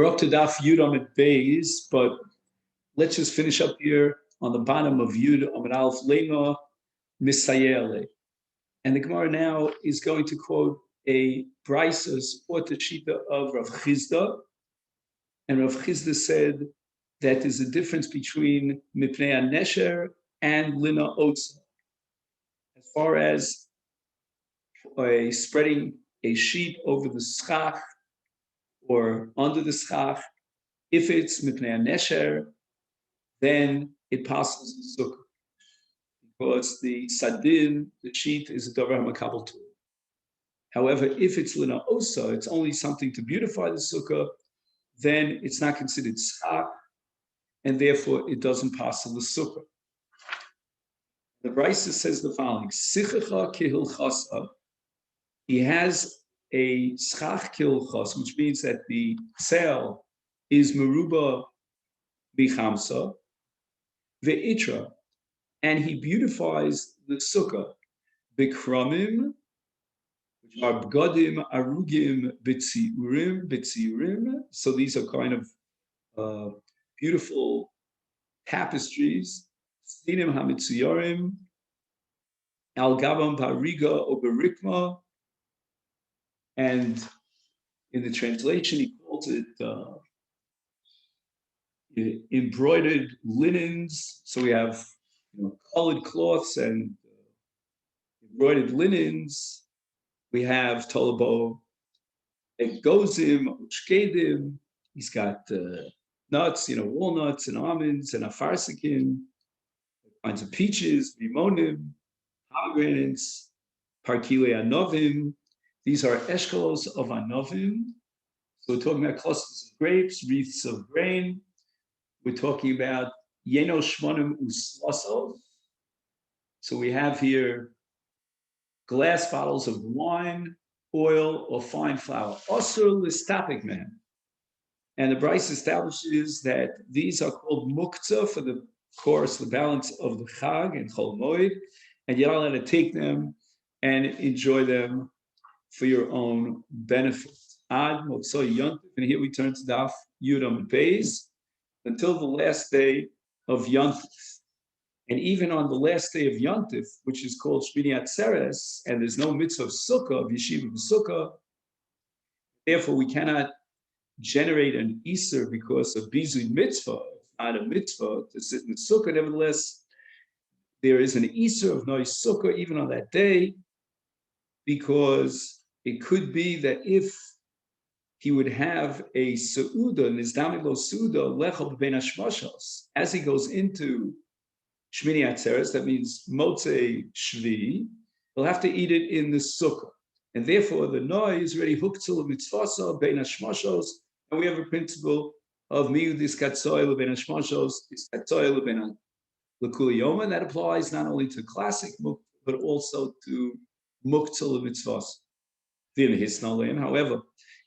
We're up to Daf Yud Amid Beis, but let's just finish up here on the bottom of Yud Amid Aleph Lema Misayele. And the Gemara now is going to quote a brisa support the shita of Rav Chizda. And Rav Chizda said that there's a difference between Mipnei HaNesher and Lina Otza. As far as spreading a sheet over the schach or under the schach, if it's Mipnei HaNesher, then it passes the sukkah. Because the sadin, the sheet, is a davar makabel too. However, if it's lina osa, it's only something to beautify the sukkah, then it's not considered schach, and therefore it doesn't pass the sukkah. The brisa says the following: Sichacha kihilchasa. He has a schach kihilchas, which means that the sail is meruba bichamsa ve'itra, and he beautifies the sukkah bikramim, which are b'gadim arugim b'tziurim. So these are kind of beautiful tapestries. Stinim hamitzuyarim al gabam bariga or berikma, and in the translation he calls it embroidered linens. So we have colored cloths and embroidered linens. We have tolabo egozim, ushkedim. He's got nuts, walnuts and almonds and afarsikim, kinds of peaches, limonim, pomegranates, parkile anovim. These are eshkolos of anovim. So we're talking about clusters of grapes, wreaths of grain. We're talking about yeno shmonim uslasos. So we have here glass bottles of wine, oil, or fine flour. Osur listapik man. And the Bryce establishes that these are called muktzah for the course, the balance of the Chag and Chol Moed, and you're not allowed to take them and enjoy them for your own benefit. Ad Motzoi Yontif, and here we turn to Daf Yud Amid Beis, until the last day of Yontif. And even on the last day of Yontif, which is called Shmini Atzeres, and there's no mitzvah of Sukkah, of Yeshiva of Sukkah, therefore we cannot generate an Iser because of Bizui mitzvah. It's not a mitzvah to sit in the Sukkah. Nevertheless, there is an Iser of Noi Sukkah even on that day, because it could be that if he would have a Seuda, Nizdamilo Seuda, Lechel B'bein HaShmashos, as he goes into Shmini Atzeres, that means Motzei Shvi, he'll have to eat it in the Sukkah. And therefore, the Noi is already Huktzul Mitzvasa, Bein HaShmashos, and we have a principle of Miudis Katzoy L'bein HaShmashos, Katzoy L'bein L'kuli Yoma, and that applies not only to classic Muktzah, but also to Muktzul Mitzvasa. Vim Hisnalim, however,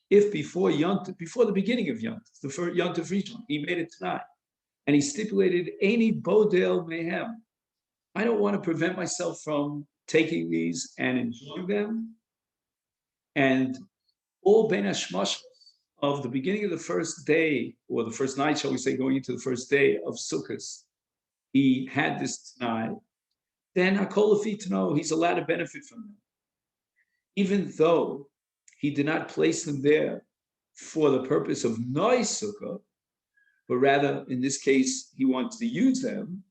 if before the beginning of Yontif, the first Yontif Rishon, he made it tonight, and he stipulated any bodel mehem, I don't want to prevent myself from taking these and enjoying them. And all ben hashmashos of the beginning of the first day, or the first night, shall we say, going into the first day of Sukkot, he had this tonight, then hakol afitno, he's allowed to benefit from them. Even though he did not place them there for the purpose of Noi Sukkah, but rather, in this case, he wants to use them,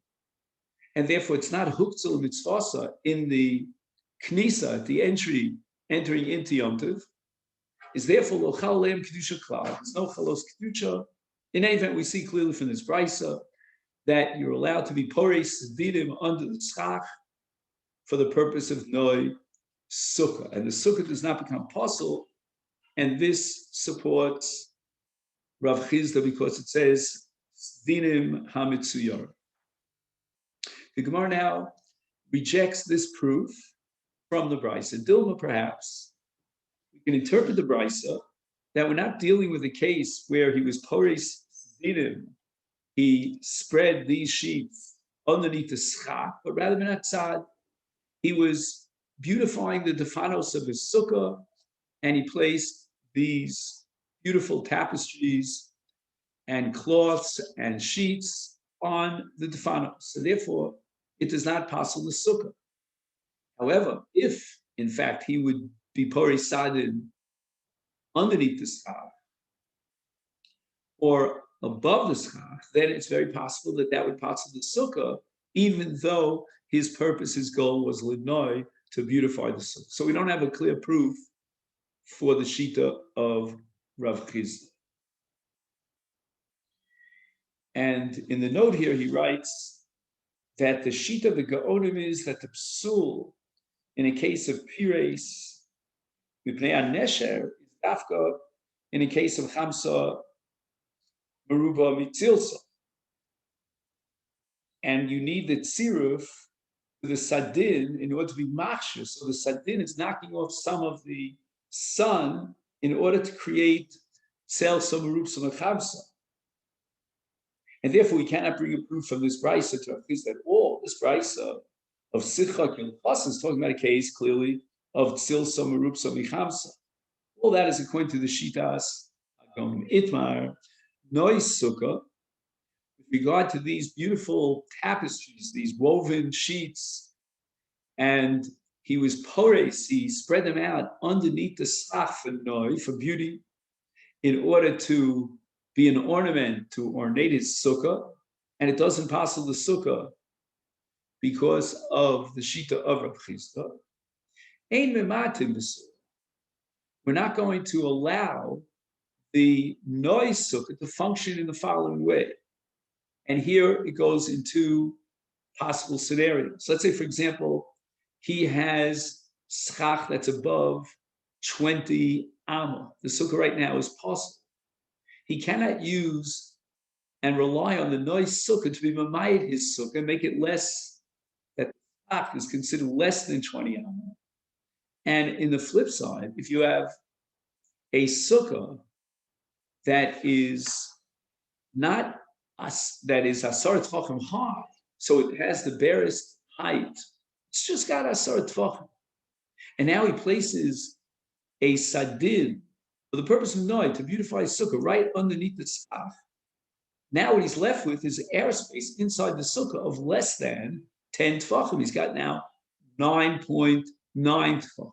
and therefore it's not Huktzul Mitzvasa in the Knisa, at the entering into Yom Tov, is therefore Lo Chal Leim Kedusha Klal. There's no Chalos Kedusha. In any event, we see clearly from this brisa that you're allowed to be Pores Didim under the Schach for the purpose of Noi Sukkah. And the Sukkah does not become possible, and this supports Rav Chizda because it says Dinim HaMitzuyar. The Gemara now rejects this proof from the Brisa. Dilma, perhaps, we can interpret the Brisa that we're not dealing with a case where he was Pores Dinim, he spread these sheets underneath the schach, but rather than outside, he was beautifying the defanos of his sukkah, and he placed these beautiful tapestries and cloths and sheets on the defanos. So therefore, it is not possible to sukkah. However, if in fact he would be porisaded underneath the schach or above the schach, then it's very possible that that would pass the sukkah, even though his purpose, his goal was linoi, to beautify the sukkah. So we don't have a clear proof for the shita of Rav Chisda. And in the note here, he writes that the shita of the Gaonim is that the psul, in a case of pires, mipnei nesher, is dafka in a case of chamsa meruba mitzilsa. And you need the tziruf, the sadin, in order to be machshir. So the sadin is knocking off some of the sun in order to create tzelsa meruba chamsa. And therefore, we cannot bring a proof from this brisa to accuse that all this brisa of Succah Kilchas is talking about a case clearly of Tzilsa Merupsa Michamsa. All that is according to the Shitas Agom Itmar, Nois Sukkah, with regard to these beautiful tapestries, these woven sheets, and he was pores, he spread them out underneath the schach for noi, for beauty, in order to be an ornament to ornate his sukkah, and it doesn't pass the sukkah because of the shita of Rav Chisda. Ein mematim b'sukkah. We're not going to allow the noise sukkah to function in the following way. And here it goes into possible scenarios. Let's say, for example, he has schach that's above 20 amma. The sukkah right now is possible. He cannot use and rely on the noise sukkah to be mamayit his sukkah and make it less, that schach is considered less than 20 amma. And in the flip side, if you have a sukkah that is not that is asar tvachim high, so it has the barest height, it's just got asar tvachim. And now he places a sadin for the purpose of noy, to beautify sukkah right underneath the schach. Now what he's left with is airspace inside the sukkah of less than 10 tvachim. He's got now 9.9 tvachim.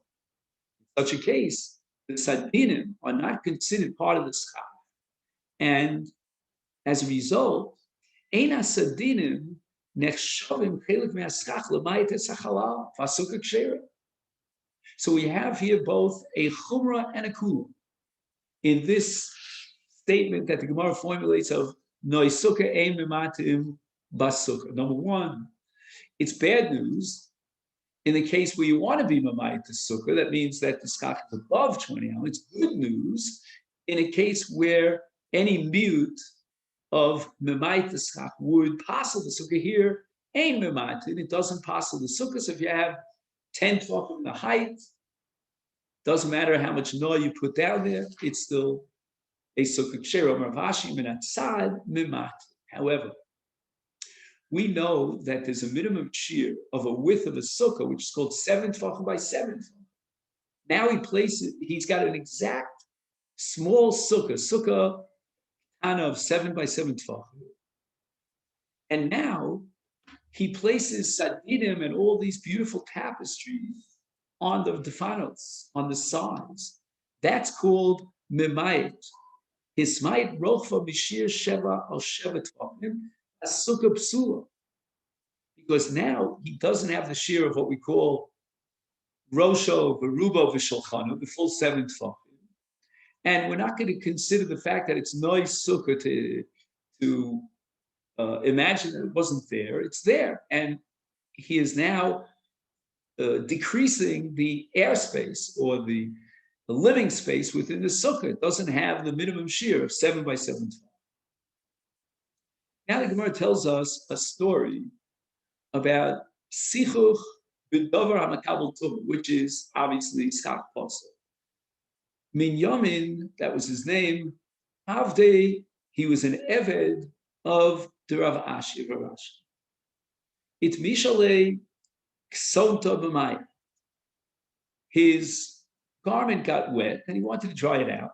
In such a case, the sadinim are not considered part of the schach. And as a result, ein sadinim nechshavim chelik me'aschach l'mayit esachalal v'asukkah kshera. So we have here both a chumrah and a kula in this statement that the Gemara formulates of noisukkah ein mematim basukkah. Number one, it's bad news in the case where you want to be mamayit the sukkah. That means that the schach is above 20 hours. It's good news in a case where any mute of mamayit the schach would passel the sukkah. Here ein mematim, it doesn't passel the sukkah. So if you have 10 tvachim in the height, doesn't matter how much noah you put down there, it's still a sukkah kshera. Marvashi minatzad mimat. However, we know that there's a minimum shear of a width of a sukkah, which is called 7 tvachim by 7 tvachim. Now he's got an exact small sukkah of 7 by 7 tvachim. And now he places sadinim and all these beautiful tapestries on the defanos, on the sides. That's called mimayit. Hismayit rochva b'shir sheva al sheva tvachim as sukkah psula. Because now he doesn't have the shear of what we call rosho, verubo, v'sholchanu, the full 7 tvachim. And we're not going to consider the fact that it's noise sukkah to imagine that it wasn't there. It's there. And he is now decreasing the airspace or the living space within the sukkah. It doesn't have the minimum shear of 7 by 7. Now the Gemara tells us a story about sichuch b'davar hamakabel tuv, which is obviously schach posel. Min Yomin, that was his name, Avdei, he was an eved of the Rav Ashi. It mishale ksonta b'mayim. His garment got wet and he wanted to dry it out.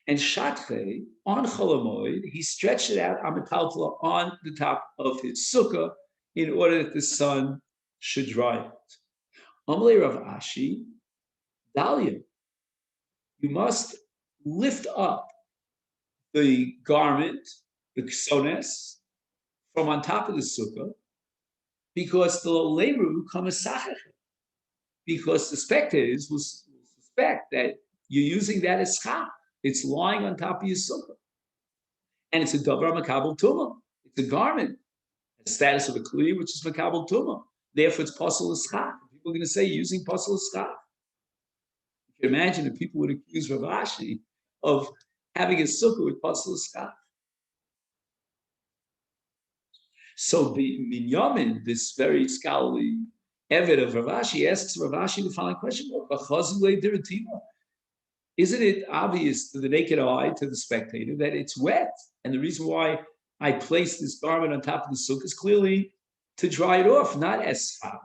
And Shatche, on Cholamoid, he stretched it out Amitaltala on the top of his sukkah in order that the sun should dry it. Amalei Rav Ashi, Dalia, you must lift up the garment, the ksones, from on top of the sukkah, because the leru kamasachach, because the spectators will suspect that you're using that as schach. It's lying on top of your sukkah. And it's a davar makabel tumah. It's a garment, the status of a kli, which is makabel tumah. Therefore, it's pasul schach. People are going to say using pasul schach. You can imagine if people would accuse Rav Ashi of having a sukkah with pasul schach. So the Minyamin, this very scholarly Eved of Rav Ashi, asks Rav Ashi the following question: isn't it obvious to the naked eye, to the spectator, that it's wet? And the reason why I placed this garment on top of the sukkah is clearly to dry it off, not as schach.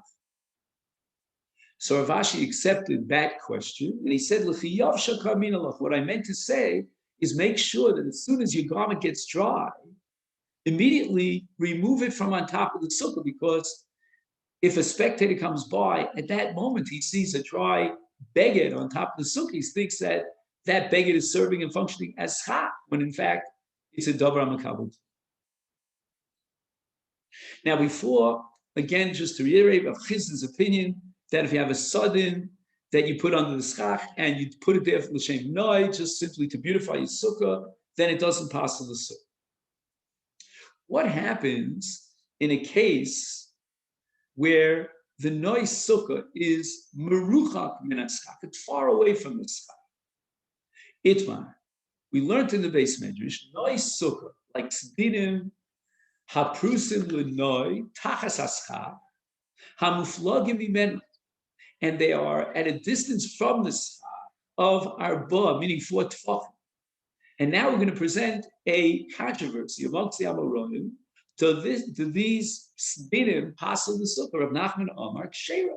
So Rav Ashi accepted that question, and he said, what I meant to say is make sure that as soon as your garment gets dry, immediately remove it from on top of the sukkah, because if a spectator comes by, at that moment he sees a dry beged on top of the sukkah, he thinks that that beged is serving and functioning as schach, when in fact it's a davar makabel. Now before, again, just to reiterate Rav Chisda's opinion, that if you have a sudden that you put under the schach and you put it there for l'shem noi, just simply to beautify your sukkah, then it doesn't pass to the sukkah. What happens in a case where the noi sukkah is meruchak min haschach, it's far away from the schach? Itmar, we learned in the base medrash, noi sukkah, like sdinim haprusim lenoi tachas haschach hamuflagim imenu, and they are at a distance from the schach of arba, meaning 4 tefachim. And now we're going to present a controversy amongst the Amoraim to these sdinim pasal the sukkah of Nachman Amar Kshera.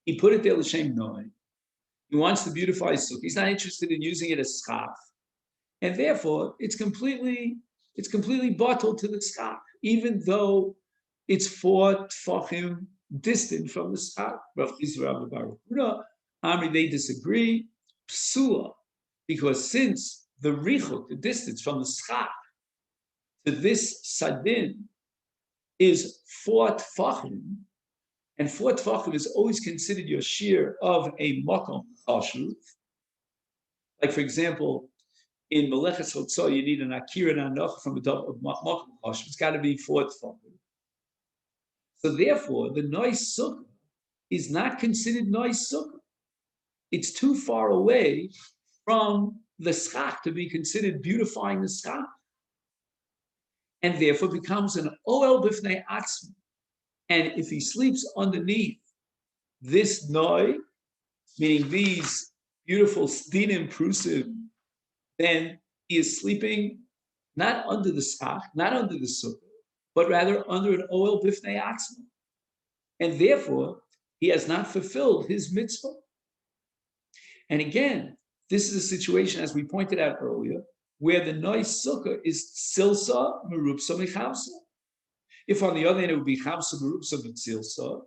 He put it there l'shem noi. He wants to beautify his sukkah. He's not interested in using it as schach, and therefore it's completely bottled to the schach, even though it's 4 tefachim distant from the schach. Rav Chisda, Rav Bar Huda, Amri, they disagree. Psula, because since the richuk, the distance from the schach to this sadin, is 4 tefachim, and 4 tefachim is always considered your shear of a makom chashuv. Like for example, in Meleches Hotzah, you need an akira and anoch from a makom chashuv. It's got to be 4 tefachim. So therefore, the nois sukkah is not considered nois sukkah. It's too far away from the schach to be considered beautifying the schach, and therefore becomes an oel b'fnei atzmi. And if he sleeps underneath this noi, meaning these beautiful stinim prusim, then he is sleeping not under the schach, not under the sukkah, but rather under an oel b'fnei atzmi. And therefore, he has not fulfilled his mitzvah. And again, this is a situation, as we pointed out earlier, where the nois sukkah is silsa merupsa mechamsa. If on the other hand it would be chamsa merupsa b'tzilsa,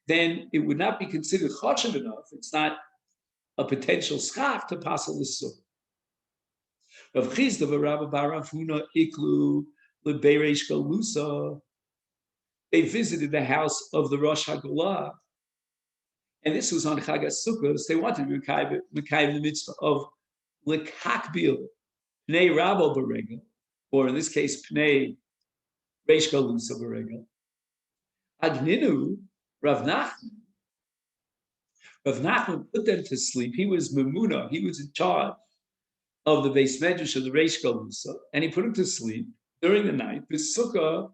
then it would not be considered chashav enough. It's not a potential schach to passel the sukkah. Rav Chisda v'Rav Bar Huna iklu lebereish galusa. They visited the house of the Rosh Hagolah, and this was on Chag HaSukkos. They wanted to mekayim the mitzvah of lekakbil pnei rabo berega, or in this case pnei reish galusa berega. Agninu Rav Nachman. Rav Nachman put them to sleep. He was memuna. He was in charge of the beis medrash of the reish galusa, and he put them to sleep during the night. B'sukkah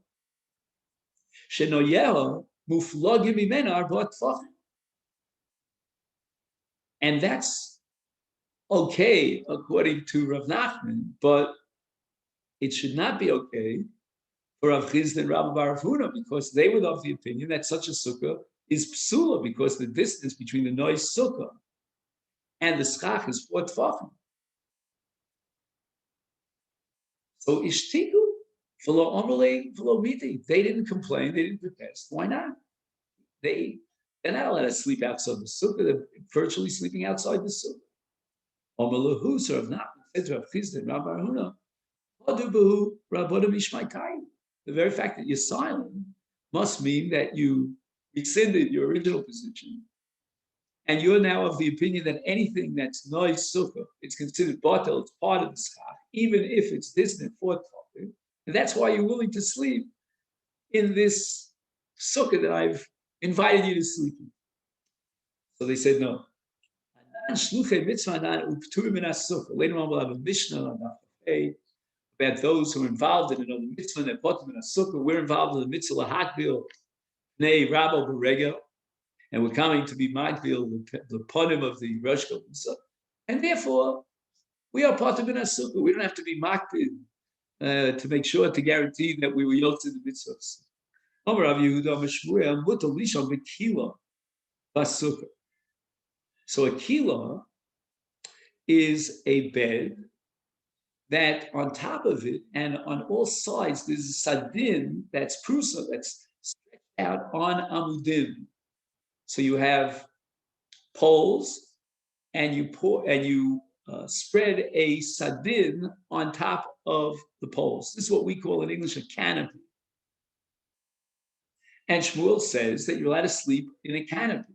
shenoyeha muflagim imena arba tefachim. And that's okay according to Rav Nachman, but it should not be okay for Rav Chisda and Rav Bar Huna, because they were of the opinion that such a sukkah is psula, because the distance between the nois sukkah and the schach is 4 tefachim. So ishtiku, v'lo omrle, v'lo miti. They didn't complain, they didn't protest. Why not? They're not allowed to sleep outside the sukkah. They're virtually sleeping outside the sukkah. Omelahu, so Rav Nachman said to Rav Chisda and Rav Arhuna, Hadubahu Rabbodim Ishmaikai. The very fact that you're silent must mean that you rescinded your original position. And you're now of the opinion that anything that's noise sukkah, it's considered batel, it's part of the schach, even if it's distant for talking. And that's why you're willing to sleep in this sukkah that I've invited you to sleep in. So they said no. Later on, we'll have a Mishnah on about those who are involved in another mitzvah, and in a sukkah. We're involved in the mitzvah lahakbil, nei rabo b'regel, and we're coming to be makbil the ponim of the Rosh Hashanah, and therefore we are part of a sukkah. We don't have to be makbil to make sure to guarantee that we were yoked to the mitzvahs. Amar Rav Yehuda Mishmuel mutal lishon b'kila b'sukkah. So a kila is a bed that on top of it and on all sides there's a sadin that's prusa, that's stretched out on amudim. So you have poles and you spread a sadin on top of the poles. This is what we call in English a canopy. And Shmuel says that you're allowed to sleep in a canopy,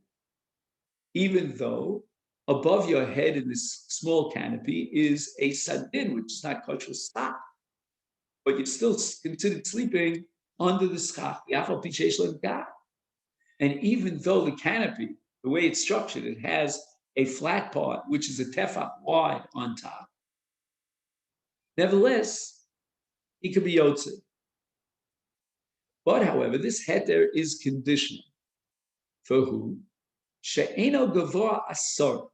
even though above your head in this small canopy is a sadin, which is not kosher schach, but you're still considered sleeping under the schach. And even though the canopy, the way it's structured, it has a flat part, which is a tefach wide on top. Nevertheless, he could be yotze. But however, this heter is conditional. For who? She'eno gavoa asor.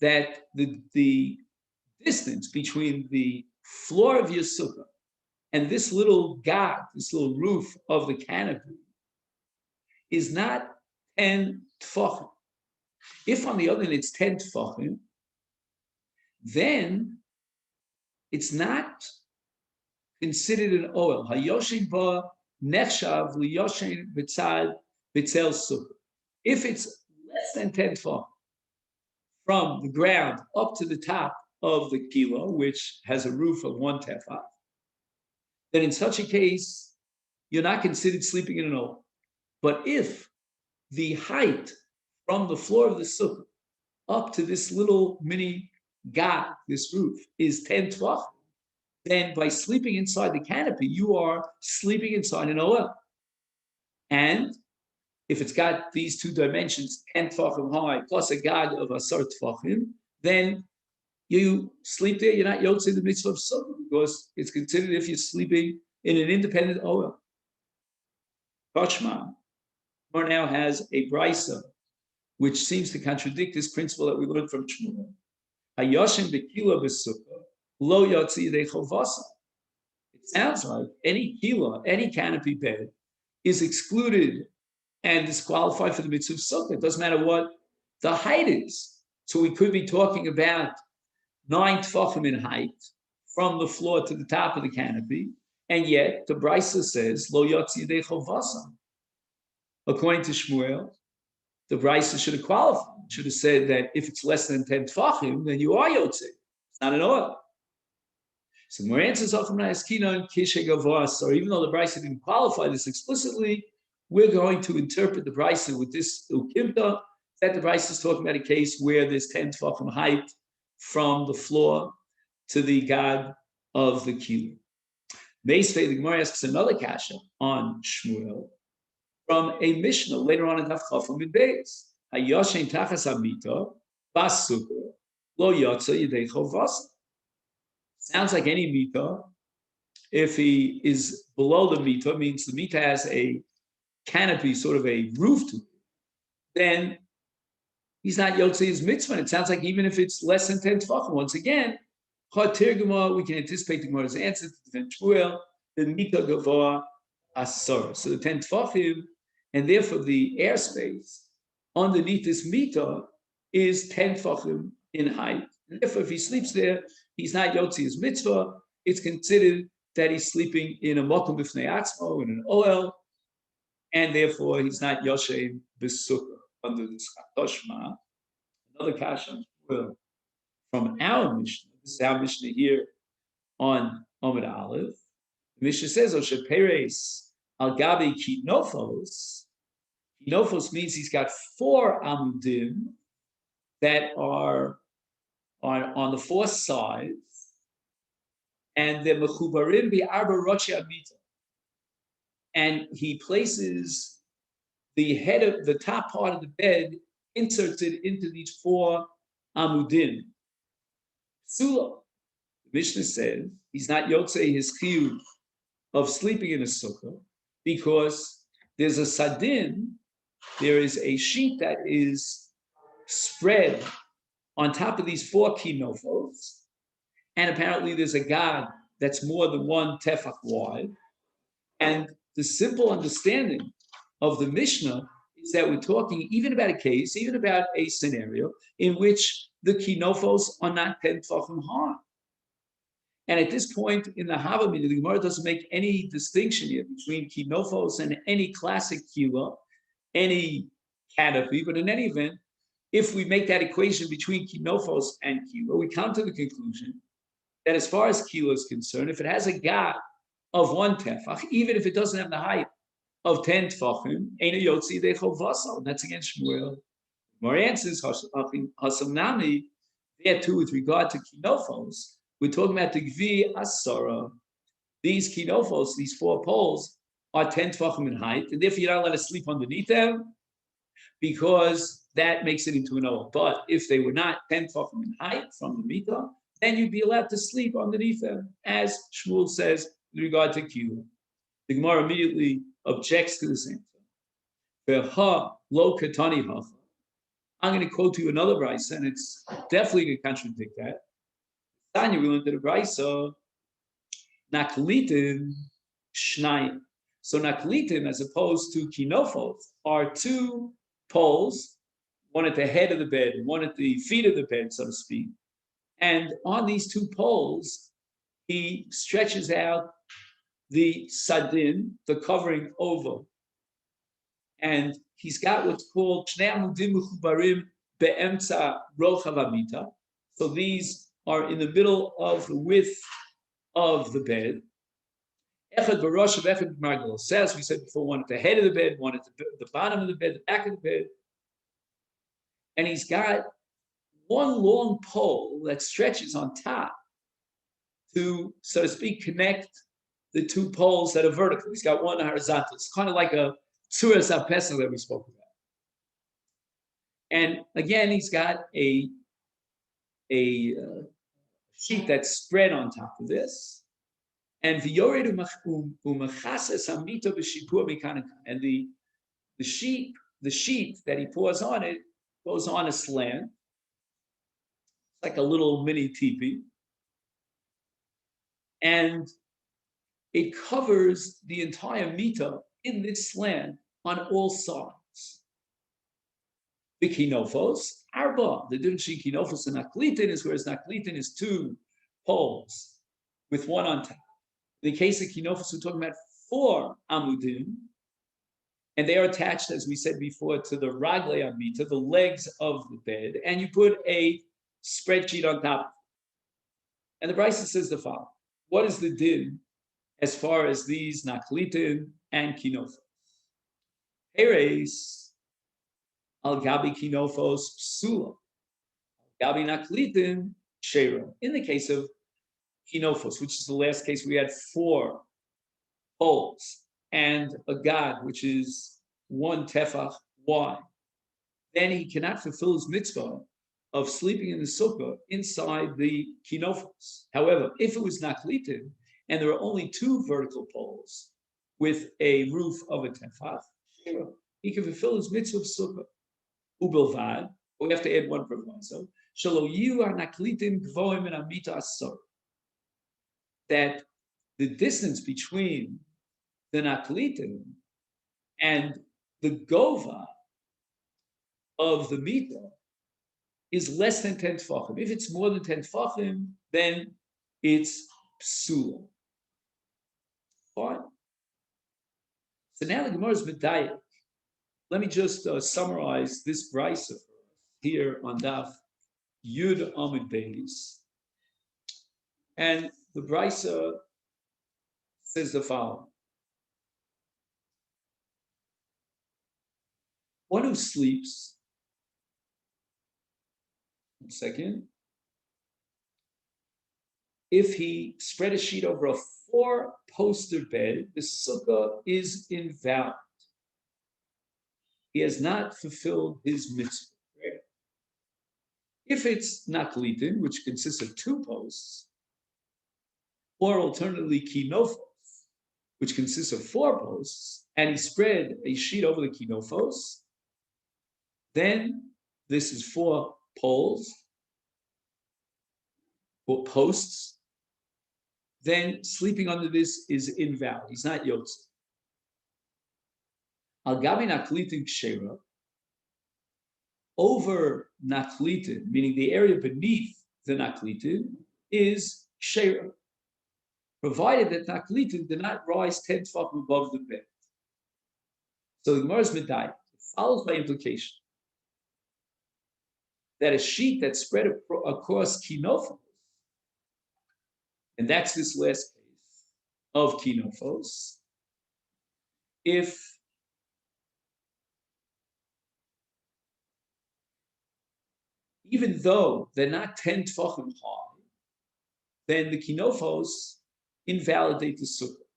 That the distance between the floor of your sukkah and this little gag, this little roof of the canopy, is not 10 tefachim. If on the other hand it's 10 tefachim, then it's not considered an oil. Hayoshin ba nechshav liyoshin b'tzad b'tzel sukkah. If it's less than 10 tefachim, from the ground up to the top of the kilo, which has a roof of 1 tefach, then in such a case, you're not considered sleeping in an oil. But if the height from the floor of the sukkah up to this little mini gag, this roof, is 10 tefach, then by sleeping inside the canopy, you are sleeping inside an oil. And if it's got these two dimensions, 10 tefachim high plus a gag of asar tefachim, then you sleep there, you're not yotze in the mitzvah of sukkah because it's considered if you're sleeping in an independent oil. Bashman now has a brisa which seems to contradict this principle that we learned from Shmuel. Hayoshin bekila b'sukkah lo yotze yidei chovasa. It sounds like any kila, any canopy bed, is excluded and disqualified for the mitzvah of sukkah. It doesn't matter what the height is. So we could be talking about 9 tefachim in height from the floor to the top of the canopy, and yet the brisa says lo yotze yidei chovasa. According to Shmuel, the brisa should have qualified. It should have said that if it's less than 10 tefachim, then you are yotze. It's not an oil. So more answers are from Na'askina and Kishe Gavos. Or even though the brisa didn't qualify this explicitly, we're going to interpret the brisa with this ukimta, that the brisa is talking about a case where there's 10 tefachim height from the floor to the gag of the kilo. Meisvei, the Gemara asks another kasha on Shmuel from a Mishnah later on in Daf Chafam in Beis. Hayoshen tachas hamita bas sukkah lo yotze yidei chovasa. Sounds like any mita. If he is below the mita, means the mita has a canopy, sort of a roof to it, then he's not yotze his mitzvah. It sounds like even if it's less than 10 tefachim, once again, we can anticipate the Gemara's answer to the Shmuel, the mita gavoa asar. So the 10 tefachim, and therefore the airspace underneath this mita is 10 tefachim in height. And therefore, if he sleeps there, he's not yotze his mitzvah, it's considered that he's sleeping in a mokum b'fnei atzmo, in an oel, and therefore he's not yoshein b'sukkah under the Toshma. Another kasha from our Mishnah, this is our Mishnah here on Omid Aleph. The Mishnah says, Oshe Peres al Gabi Kinofos. Kinofos means he's got 4 amudim that are on the 4 sides, and they're mechubarim bi'arba rochi amita. And he places the head of the top part of the bed, inserts it into these 4 amudim. Sula. The Mishnah says he's not yotzei his chiyuv of sleeping in a sukkah because there's a sadin, there is a sheet that is spread on top of these 4 kinofos, and apparently there's a gad that's more than 1 tefach wide. And the simple understanding of the Mishnah is that we're talking even about a case, even about a scenario in which the kinofos are not 10 tefachim high. And at this point in the Havamina, the Gemara doesn't make any distinction here between kinofos and any classic kila, any canopy. But in any event, if we make that equation between kinofos and kila, we come to the conclusion that as far as kila is concerned, if it has a gap of 1 tefach, even if it doesn't have the height of 10 tefachim, eina yotzi dechol vasal. That's against Shmuel. More answers hasamnami there too with regard to kinofos. We're talking about the Gvi Asara. These kinofos, these 4 poles, are 10 tefachim in height, and therefore you're not allowed to sleep underneath them because that makes it into an oel. But if they were not 10 tefachim in height from the mita, then you'd be allowed to sleep underneath them, as Shmuel says with regard to kila. The Gemara immediately objects to this answer. Lo katani hacha. I'm going to quote to you another brisa, and it's definitely going to contradict that. Tanya, we learned that a brisa, naklitim shnayim. So naklitim, as opposed to kinofos, are 2 poles, one at the head of the bed and one at the feet of the bed, so to speak. And on these 2 poles, he stretches out the sadin, the covering over. And he's got what's called shnei amudim mechubarim be'emtza rochav amita. So these are in the middle of the width of the bed. Echad b'rosh of echad b'margel says, we said before, one at the head of the bed, one at the bottom of the bed, the back of the bed. And he's got 1 long pole that stretches on top to, so to speak, connect the 2 poles that are vertical. He's got 1 horizontal. It's kind of like a tzuras apesel that we spoke about. And again, he's got a sheet that's spread on top of this, and the sheet that he pours on it goes on a slant. It's like a little mini teepee, and it covers the entire mita in this slant on all sides. The kinofos, arba. The difference between kinofos and naklitin is whereas naklitin is 2 poles with 1 on top. In the case of kinofos, we're talking about 4 amudim, and they are attached, as we said before, to the raglei amita, the legs of the bed, and you put a spreadsheet on top. And the Brisa says the following: what is the din as far as these naklitin and kinofos? Peres al gabi kinofos psula, al gabi naklitin shera. In the case of kinofos, which is the last case, we had 4 poles and a gad, which is 1 tefach wide. Then he cannot fulfill his mitzvah of sleeping in the sukkah inside the kinofos. However, if it was naklitin and there are only 2 vertical poles with a roof of a tefach, he can fulfill his mitzvah of sukkah. Ubelvad, but we have to add 1 proviso. That the distance between the naklitin and the gova of the mita is less than 10 tefachim. If it's more than 10 tefachim, then it's psula. Fine. So now the Gemara is medayek. Let me just summarize this brisa here on Daf Yud Amud Beis. And the brisa says the following. One who sleeps, 1 second, if he spread a sheet over a 4-poster bed, the sukkah is invalid. He has not fulfilled his mitzvah. Right? If it's naklitin, which consists of 2 posts, or alternatively kinofos, which consists of 4 posts, and he spread a sheet over the kinofos, then this is 4 poles, 4 posts, then sleeping under this is invalid. He's not yotze. Al gabi naklitin kshera, over naklitin, meaning the area beneath the naklitin, is kshera, provided that naklitin did not rise 10 tefachim above the bed. So the Gemara is medayek. It follows by implication that a sheet that's spread across kinofos, and that's this last case of kinofos, if even though they're not 10 tefachim high, then the kinofos invalidate the sukkah.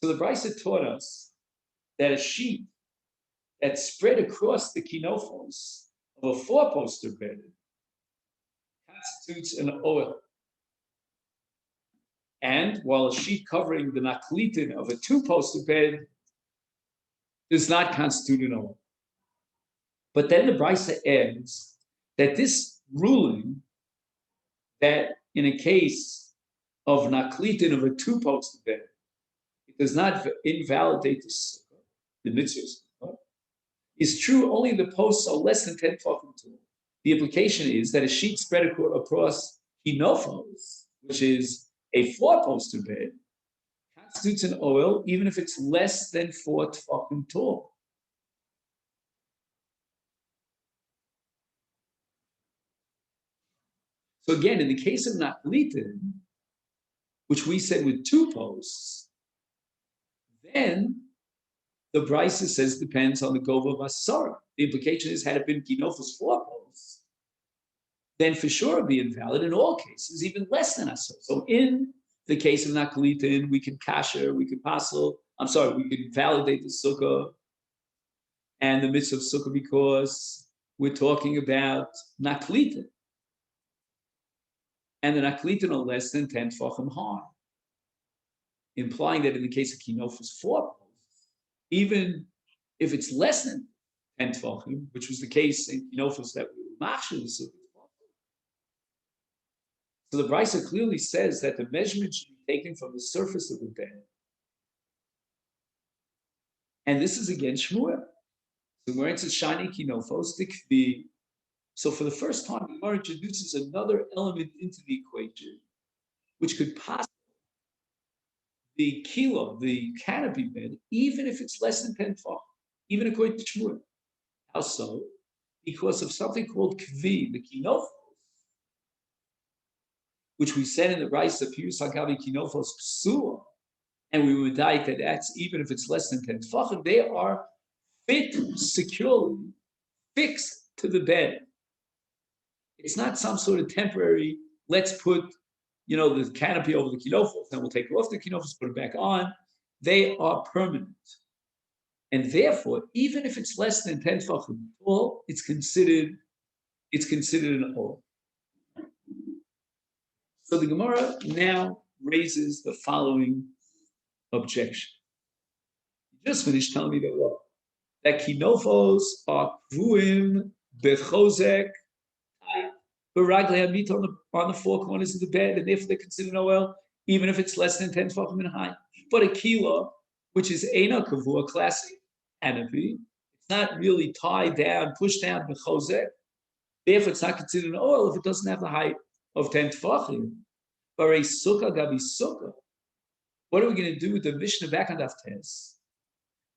So the brisa taught us that a sheet that's spread across the kinofos of a 4-poster bed constitutes an oil. And while a sheet covering the naklitin of a 2-poster bed does not constitute an oil. But then the brisa adds that this ruling, that in a case of naklitin of a 2-poster bed, it does not invalidate the sukkah, the mitzvah, is true only if the posts are less than 10 tefachim tall. The implication is that a sheet spread across kinofos, which is a 4-poster bed, constitutes an oil even if it's less than 4 tefachim tall. So again, in the case of naklitin, which we said with 2 posts, then the brisa says depends on the gova of asara. The implication is, had it been kinofos 4 posts, then for sure it would be invalid in all cases, even less than asara. So in the case of naklitin, we can kasher, we can we can validate the sukkah and the mitzvah of sukkah because we're talking about naklitin. And the naklitin are less than 10 tefachim high, implying that in the case of kinofos 4 posts, even if it's less than 10 tefachim, which was the case in kinofos that we were machshir the sukkah. So the brisa clearly says that the measurement should be taken from the surface of the bed. And this is again Shmuel. So where it says shani kinofos dikvi. So for the first time, the Gemara introduces another element into the equation, which could possibly the kilo, the canopy bed, even if it's less than 10 tefachim, even according to Shmuel. How so? Because of something called kvi, the kinofos, which we said in the brisa Pirus Hagabi kinofos psua, and we would die that that's even if it's less than 10 tefachim, they are securely fixed to the bed. It's not some sort of temporary, let's put, the canopy over the kinofos, then we'll take off the kinofos, put it back on. They are permanent. And therefore, even if it's less than 10 tefachim tall, it's considered an oil. So the Gemara now raises the following objection. You just finished telling me that kinofos are kvuim bechozek on the 4 corners of the bed, and therefore they're considered an oil, even if it's less than 10 tefachim in height. But a kilo, which is eina kavu, a classic canopy, it's not really tied down, pushed down bechozek. Therefore, it's not considered an oil if it doesn't have the height of 10 tefachim. But a sukkah gabi sukkah. What are we going to do with the Mishnah back on Daf Tes?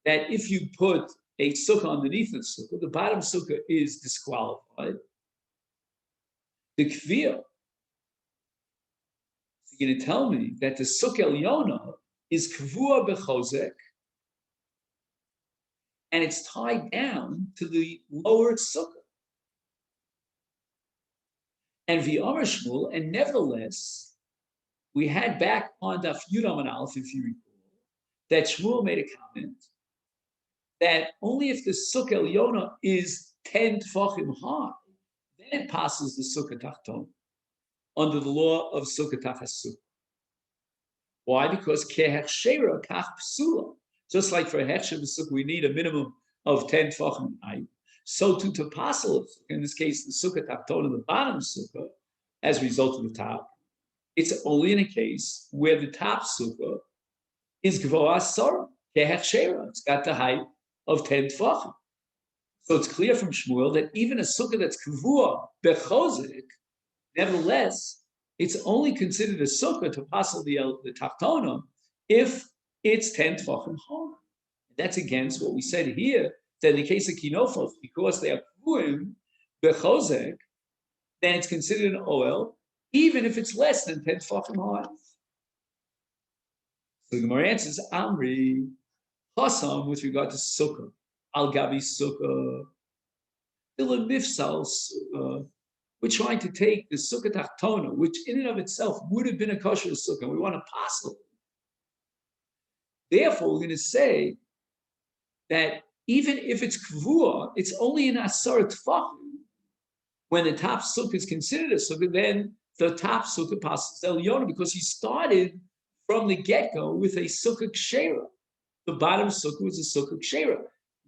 That if you put a sukkah underneath the sukkah, the bottom sukkah is disqualified. The kviyah, so you're going to tell me that the sukkah elyona is kvua bechozek, and it's tied down to the lower sukkah. And v'amar Shmuel, and nevertheless, we had back on Daf Yudam and Aleph, if you recall, that Shmuel made a comment that only if the sukkah elyona is 10 tefachim high, then it passes the sukkah tachton under the law of sukkah tachas sukkah. Why? Because kehechshera kach psula. Just like for a hechsher sukkah, we need a minimum of 10 tefachim high. So to passel, in this case, the sukkah tachton of the bottom sukkah, as a result of the top, it's only in a case where the top sukkah is gvoa sarah kehechshera. It's got the height of 10 tefachim. So it's clear from Shmuel that even a sukkah that's kavua bechozek, nevertheless, it's only considered a sukkah to passel the tachtona if it's 10 tefachim high. That's against what we said here, that in the case of kinofos, because they are kavuim bechozek, then it's considered an oil, even if it's less than 10 tefachim high. So the Gemara answers, Amri, Chasam, with regard to sukkah, al gabi sukkah, mifsal sukkah. We're trying to take the sukkah tachtona, which in and of itself would have been a kosher sukkah. We want to passel. Therefore, we're going to say that even if it's kvua, it's only an asar tefachim. When the top sukkah is considered a sukkah, then the top sukkah passes elyona because he started from the get-go with a sukkah kshera. The bottom sukkah was a sukkah kshera.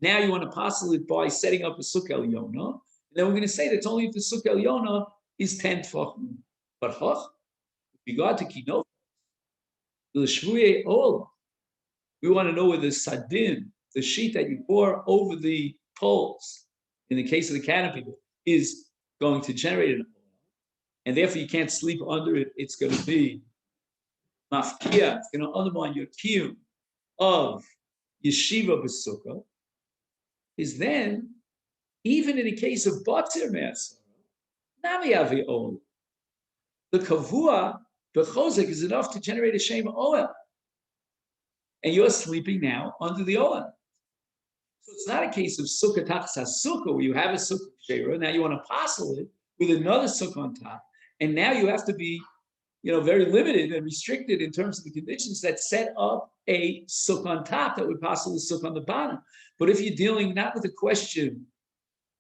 Now you want to passel it by setting up a sukkah elyona. And then we're going to say that it's only if the sukkah elyona is 10 tefachim. But with regard to kinot, the shvuye ol, we want to know where the sadin, the sheet that you pour over the poles, in the case of the canopy, is going to generate an oil, and therefore you can't sleep under it. It's going to be mafkia. It's going to undermine your kiyum of yeshiva b'sukkah. Is then, even in the case of batzir me'asara, nami avi oil, the kavua b'chozek is enough to generate a shema oil, and you're sleeping now under the oil. So it's not a case of sukkah tachas sukkah where you have a sukkah shera. Now you want to passel it with another sukkah on top, and now you have to be, very limited and restricted in terms of the conditions that set up a sukkah on top that would passel the sukkah on the bottom. But if you're dealing not with the question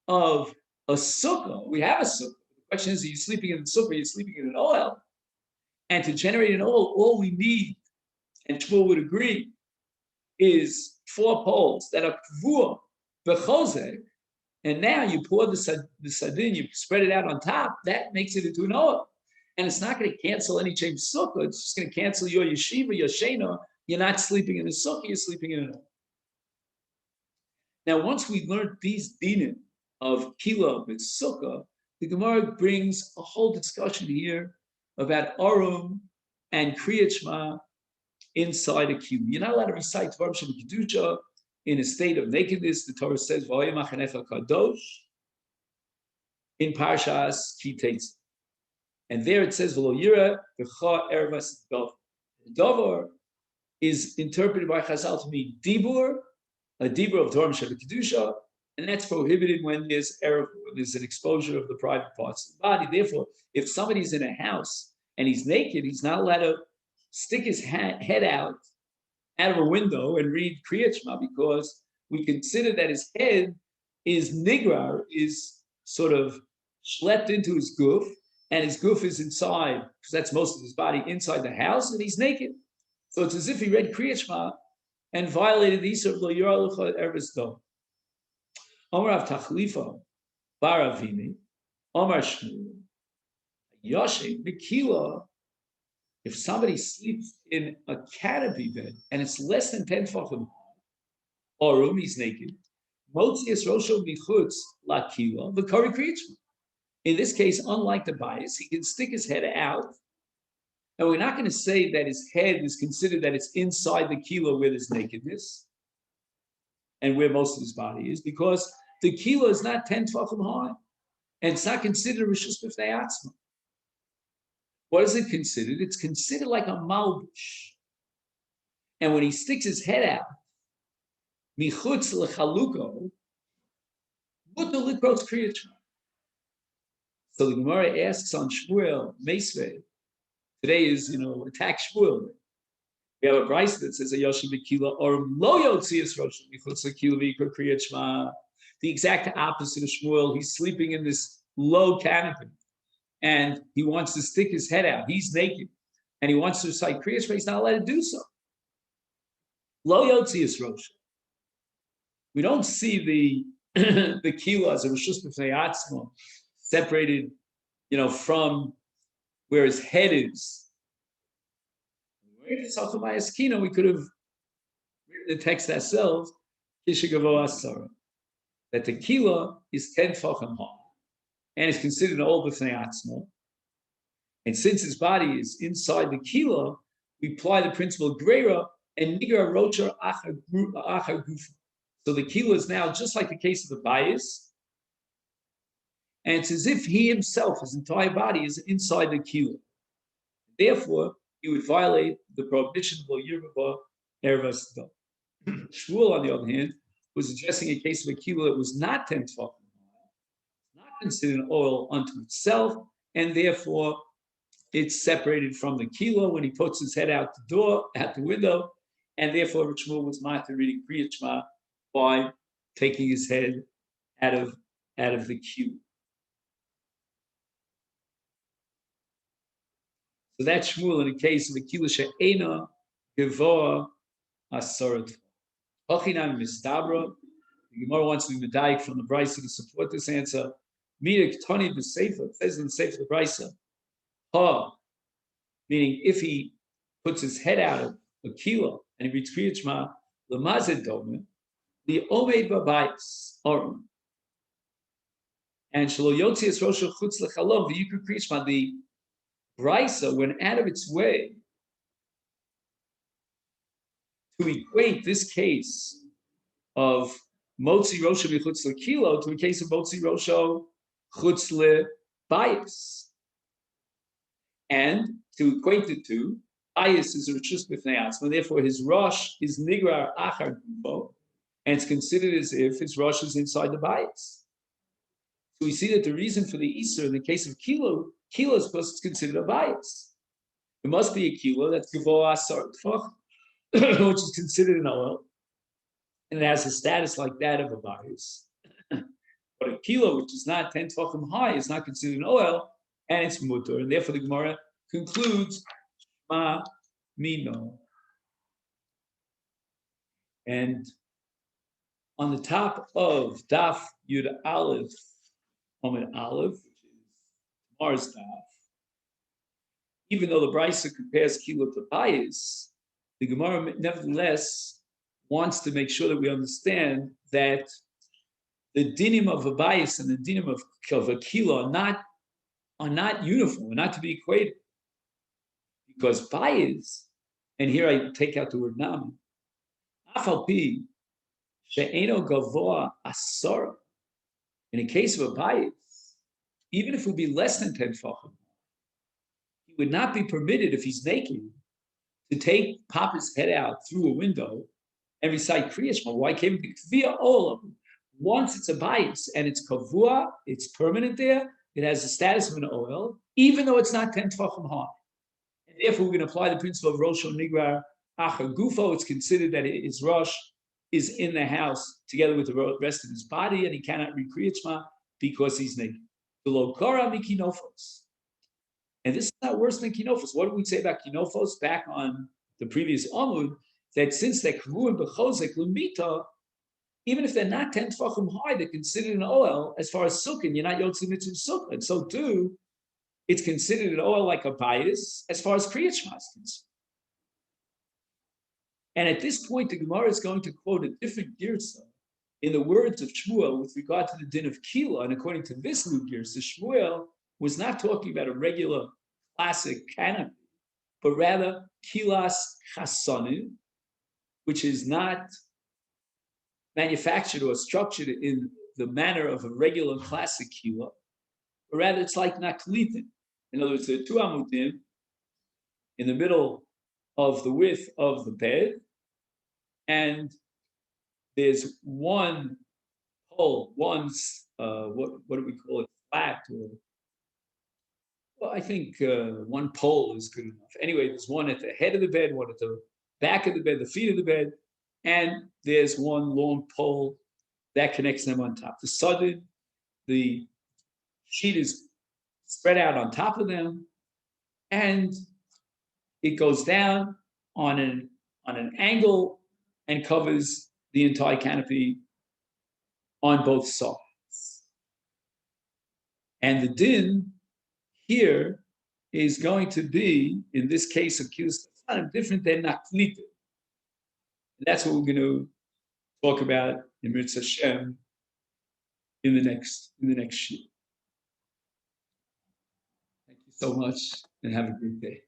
of a sukkah, we have a sukkah. The question is, are you sleeping in the sukkah? Are you sleeping in an oil? And to generate an oil, all we need, and Shmuel would agree, is 4 poles that are kvua bechozek, and now you pour the sadin, you spread it out on top. That makes it into an oil, and it's not going to cancel any change sukkah. It's just going to cancel your yeshiva, your shena. You're not sleeping in a sukkah. You're sleeping in an oil. Now, once we learned these dinim of kila with sukkah, the Gemara brings a whole discussion here about arum and kriyat shema inside a kiyum. You're not allowed to recite Dvarim Shem Kedusha in a state of nakedness. The Torah says, "V'ayim achanecha kadosh" in Parshas Ki Teitz, and there it says, "V'lo yira v'cha ervas davar." Davar is interpreted by Chazal to mean dibur, a dibur of Dvarim Shem Kedusha, and that's prohibited when there's erev, there's an exposure of the private parts of the body. Therefore, if somebody's in a house and he's naked, he's not allowed to stick his head out of a window and read Kriyat Shema, because we consider that his head is nigrar, is sort of schlepped into his guf, and his guf is inside, because that's most of his body, inside the house, and he's naked. So it's as if he read Kriyat Shema and violated the Yisur of Lo Yira Lucha Ervis Dom. Omar Av Tachlifa Bar Avini, Omar Shmuel, Yoshe Mikila. If somebody sleeps in a canopy bed and it's less than 10 tefachim, or he's naked, Motzias Rosho Michutz Lakila, the Kari Kriyat Shema. In this case, unlike the bias, he can stick his head out And we're not going to say that his head is considered that it's inside the kilo where there's nakedness and where most of his body is, because the kilo is not 10 tefachim high, and it's not considered rishus b'fnei atzma. What is it considered? It's considered like a malbush. And when he sticks his head out, michutz lechaluko, mutar likros kriyat shema. So the Gemara asks on Shmuel, Masechet, today is, attack Shmuel. We have a price that says a Yoshim B'Kila or Lo Yotzias Rosh Michutz L'Kila V'Yikra Kriyat Shema. The exact opposite of Shmuel. He's sleeping in this low canopy, and he wants to stick his head out. He's naked, and he wants to recite Kriyat Shema. He's not allowed to do so. Lo Yotzias Rosh. We don't see the Kila as a Rishus B'Fnei Atzmo separated, from where his head is. We could have written the text ourselves, that the kila is 10 tefachim high, and is considered an old b'fnei atzmo. And since his body is inside the kila, we apply the principle of greira and nigra rocha achar gufa. So the kila is now just like the case of the bias, and it's as if he himself, his entire body, is inside the kila. Therefore, he would violate the prohibition of lo yirba ervas dam. Shmuel, on the other hand, was addressing a case of a kila that was not 10 tefachim, not considered an oil unto itself, and therefore it's separated from the kila when he puts his head out the window, and therefore Shmuel was matir reading Kriyat Shema by taking his head out of the queue. So that's Shmuel in the case of a kila she'ena gevoa asarat. Hochinam mistabra. The Gemara wants to be medayik from the Brisa to support this answer. Mirik tani b'sefer. It says in the sefer the Brisa. Ha, meaning if he puts his head out of a kila and he reads Kriyat Shema, lemazed domen, the omeid babayis arum. And shelo yotzias rosha chutz lechalom v'yikra Kriyat Shema. The Brisa went out of its way to equate this case of Motzi Rosha B'chutz L'Kilo to a case of Motzi Rosha Chutz L'Bayis. And to equate the two, Bayis is a Rishus B'fnei Atzma, therefore his Rosh is Nigrar Achar Gufo, and it's considered as if his Rosh is inside the Bayis. So we see that the reason for the Isser in the case of Kilo is because it's considered a bias. It must be a kilo that's Gavoa Asar Tfach, which is considered an oil, and it has a status like that of a bias. But a kilo, which is not 10 tefachim high, is not considered an oil, and it's mutar, and therefore the Gemara concludes Ma Mino. And on the top of Daf Yud Aleph, Amid Aleph, Mars daf. Even though the Brisa compares kilo to bayis, the Gemara nevertheless wants to make sure that we understand that the dinim of a bayis and the dinim of a kilo are not uniform, are not to be equated. Because bayis, and here I take out the word nam, afal pi she'eno gavoa asara. In a case of a bayis, even if it would be less than 10 tefachim, he would not be permitted, if he's naked, to pop his head out through a window and recite Kriyat Shema. Why can't it be all of them? Once it's a bias and it's kavua, it's permanent there, it has the status of an oil, even though it's not 10 tefachim high. And therefore, we're going to apply the principle of Rosh Nigrar Achar Gufo. It's considered that his Rosh is in the house together with the rest of his body, and he cannot read Kriyat Shema because he's naked. And this is not worse than kinofos. What did we say about kinofos back on the previous Amud? That since they're kavur b'chozek l'mita, even if they're not 10 tefachim high, they're considered an oil as far as sukkah. You're not yotzei mitzvah sukkah, and so too, it's considered an oil like a bias as far as Kriyat Shema is concerned. And at this point, the Gemara is going to quote a different girsa in the words of Shmuel with regard to the din of kila, and according to this new girsa, Shmuel was not talking about a regular classic canopy, but rather kilas chasonim, which is not manufactured or structured in the manner of a regular classic kila, but rather it's like naklitin. In other words, there are two amudim in the middle of the width of the bed, and there's one pole, what do we call it, flat, or well, I think one pole is good enough. Anyway, there's one at the head of the bed, one at the back of the bed, the feet of the bed, and there's one long pole that connects them on top. The sudden, the sheet is spread out on top of them, and it goes down on an angle and covers the entire canopy on both sides. And the din here is going to be, in this case, accused kind of different than naklita. That's what we're going to talk about in Mitzvah Hashem in the next sheet. Thank you so much, and have a great day.